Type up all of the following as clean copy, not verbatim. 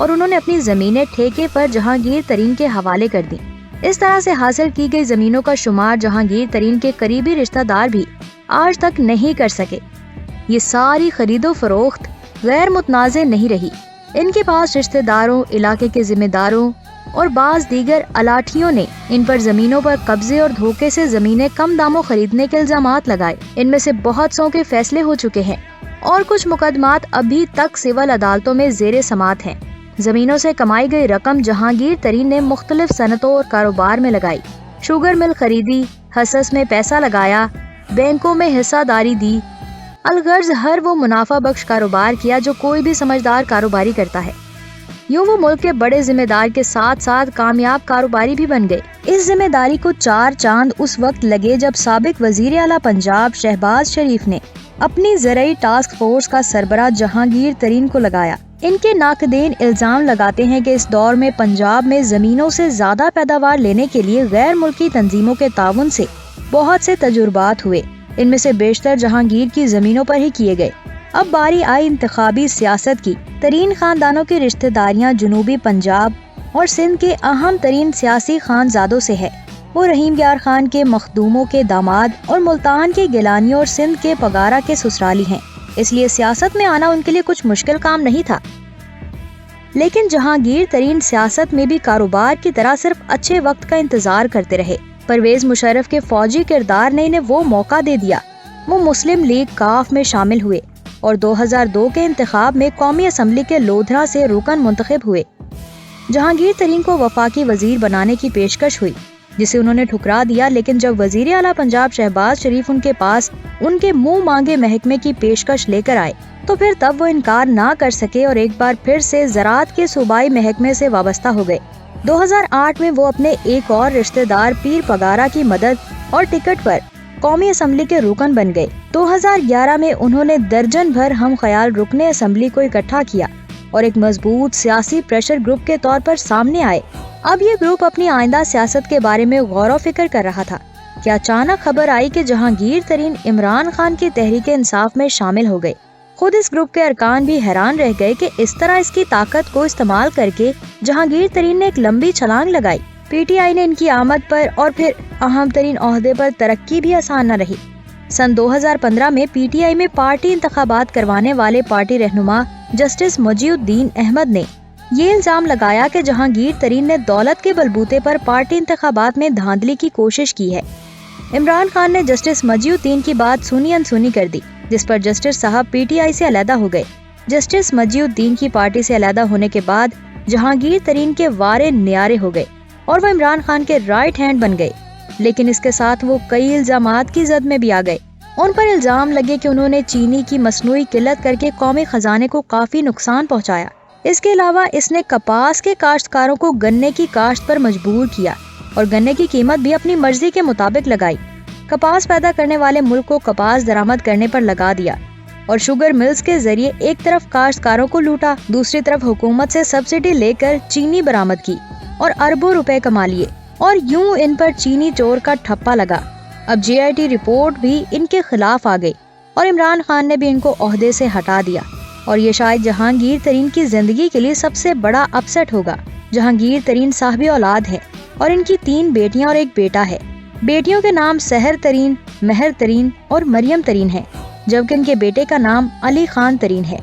اور انہوں نے اپنی زمینیں ٹھیکے پر جہانگیر ترین کے حوالے کر دیں۔ اس طرح سے حاصل کی گئی زمینوں کا شمار جہانگیر ترین کے قریبی رشتہ دار بھی آج تک نہیں کر سکے۔ یہ ساری خرید و فروخت غیر متنازع نہیں رہی۔ ان کے پاس رشتہ داروں، علاقے کے ذمہ داروں اور بعض دیگر الاٹھیوں نے ان پر زمینوں پر قبضے اور دھوکے سے زمینیں کم داموں خریدنے کے الزامات لگائے۔ ان میں سے بہت سو کے فیصلے ہو چکے ہیں اور کچھ مقدمات ابھی تک سول عدالتوں میں زیر سماعت ہیں۔ زمینوں سے کمائی گئی رقم جہانگیر ترین نے مختلف صنعتوں اور کاروبار میں لگائی۔ شوگر مل خریدی، حصص میں پیسہ لگایا، بینکوں میں حصہ داری دی، الغرض ہر وہ منافع بخش کاروبار کیا جو کوئی بھی سمجھدار کاروباری کرتا ہے۔ یوں وہ ملک کے بڑے ذمہ دار کے ساتھ ساتھ کامیاب کاروباری بھی بن گئے۔ اس ذمہ داری کو 4 چاند اس وقت لگے جب سابق وزیر اعلیٰ پنجاب شہباز شریف نے اپنی زرعی ٹاسک فورس کا سربراہ جہانگیر ترین کو لگایا۔ ان کے ناقدین الزام لگاتے ہیں کہ اس دور میں پنجاب میں زمینوں سے زیادہ پیداوار لینے کے لیے غیر ملکی تنظیموں کے تعاون سے بہت سے تجربات ہوئے، ان میں سے بیشتر جہانگیر کی زمینوں پر ہی کیے گئے۔ اب باری آئی انتخابی سیاست کی۔ ترین خاندانوں کی رشتہ داریاں جنوبی پنجاب اور سندھ کے اہم ترین سیاسی خانزادوں سے ہے۔ وہ رحیم یار خان کے مخدوموں کے داماد اور ملتان کے گیلانیوں اور سندھ کے پگارا کے سسرالی ہیں، اس لیے سیاست میں آنا ان کے لیے کچھ مشکل کام نہیں تھا۔ لیکن جہانگیر ترین سیاست میں بھی کاروبار کی طرح صرف اچھے وقت کا انتظار کرتے رہے۔ پرویز مشرف کے فوجی کردار نے انہیں وہ موقع دے دیا۔ وہ مسلم لیگ کاف میں شامل ہوئے اور 2002 کے انتخاب میں قومی اسمبلی کے لودھرا سے رکن منتخب ہوئے۔ جہانگیر ترین کو وفاقی وزیر بنانے کی پیشکش ہوئی، جسے انہوں نے ٹھکرا دیا، لیکن جب وزیر اعلیٰ پنجاب شہباز شریف ان کے پاس ان کے منہ مانگے محکمے کی پیشکش لے کر آئے تو پھر تب وہ انکار نہ کر سکے اور ایک بار پھر سے زراعت کے صوبائی محکمے سے وابستہ ہو گئے۔ 2008 میں وہ اپنے ایک اور رشتہ دار پیر پگارا کی مدد اور ٹکٹ پر قومی اسمبلی کے رکن بن گئے۔ 2011 میں انہوں نے درجن بھر ہم خیال رکن اسمبلی کو اکٹھا کیا اور ایک مضبوط سیاسی پریشر گروپ کے طور پر سامنے آئے۔ اب یہ گروپ اپنی آئندہ سیاست کے بارے میں غور و فکر کر رہا تھا کہ اچانک خبر آئی کہ جہانگیر ترین عمران خان کی تحریک انصاف میں شامل ہو گئے۔ خود اس گروپ کے ارکان بھی حیران رہ گئے کہ اس طرح اس کی طاقت کو استعمال کر کے جہانگیر ترین نے ایک لمبی چھلانگ لگائی۔ پی ٹی آئی نے ان کی آمد پر اور پھر اہم ترین عہدے پر ترقی بھی آسان نہ رہی۔ سن 2015 میں پی ٹی آئی میں پارٹی انتخابات کروانے والے پارٹی رہنما جسٹس مجی الدین احمد نے یہ الزام لگایا کہ جہانگیر ترین نے دولت کے بلبوتے پر پارٹی انتخابات میں دھاندلی کی کوشش کی ہے۔ عمران خان نے جسٹس مجی الدین کی بات سنی انسنی کر دی، جس پر جسٹس صاحب پی ٹی آئی سے علیحدہ ہو گئے۔ جسٹس مجی الدین کی پارٹی سے علیحدہ ہونے کے بعد جہانگیر ترین کے وارے نیارے ہو گئے اور وہ عمران خان کے رائٹ ہینڈ بن گئے، لیکن اس کے ساتھ وہ کئی الزامات کی زد میں بھی آ گئے۔ ان پر الزام لگے کہ انہوں نے چینی کی مصنوعی قلت کر کے قومی خزانے کو کافی نقصان پہنچایا۔ اس کے علاوہ اس نے کپاس کے کاشتکاروں کو گنے کی کاشت پر مجبور کیا اور گنے کی قیمت بھی اپنی مرضی کے مطابق لگائی۔ کپاس پیدا کرنے والے ملک کو کپاس درآمد کرنے پر لگا دیا اور شوگر ملز کے ذریعے ایک طرف کاشتکاروں کو لوٹا، دوسری طرف حکومت سے سبسڈی لے کر چینی برآمد کی اور اربوں روپے کما لیے، اور یوں ان پر چینی چور کا ٹھپا لگا۔ اب جے آئی ٹی رپورٹ بھی ان کے خلاف آ گئی اور عمران خان نے بھی ان کو عہدے سے ہٹا دیا، اور یہ شاید جہانگیر ترین کی زندگی کے لیے سب سے بڑا اپسیٹ ہوگا۔ جہانگیر ترین صاحب اولاد ہے اور ان کی 3 بیٹیاں اور ایک بیٹا ہے۔ بیٹیوں کے نام سحر ترین، مہر ترین اور مریم ترین ہے، جبکہ ان کے بیٹے کا نام علی خان ترین ہے۔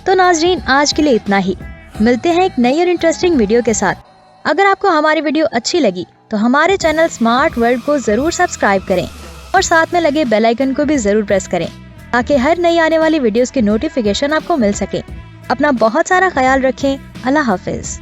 تو ناظرین، آج کے لیے اتنا ہی، ملتے ہیں ایک نئی اور انٹرسٹنگ ویڈیو کے ساتھ۔ اگر آپ کو ہماری ویڈیو اچھی لگی تو ہمارے چینل اسمارٹ ورلڈ کو ضرور سبسکرائب کریں اور ساتھ میں لگے بیل آئیکن کو بھی ضرور پریس کریں تاکہ ہر نئی آنے والی ویڈیوز کی نوٹیفیکیشن آپ کو مل سکے۔ اپنا بہت سارا خیال رکھیں۔ اللہ حافظ۔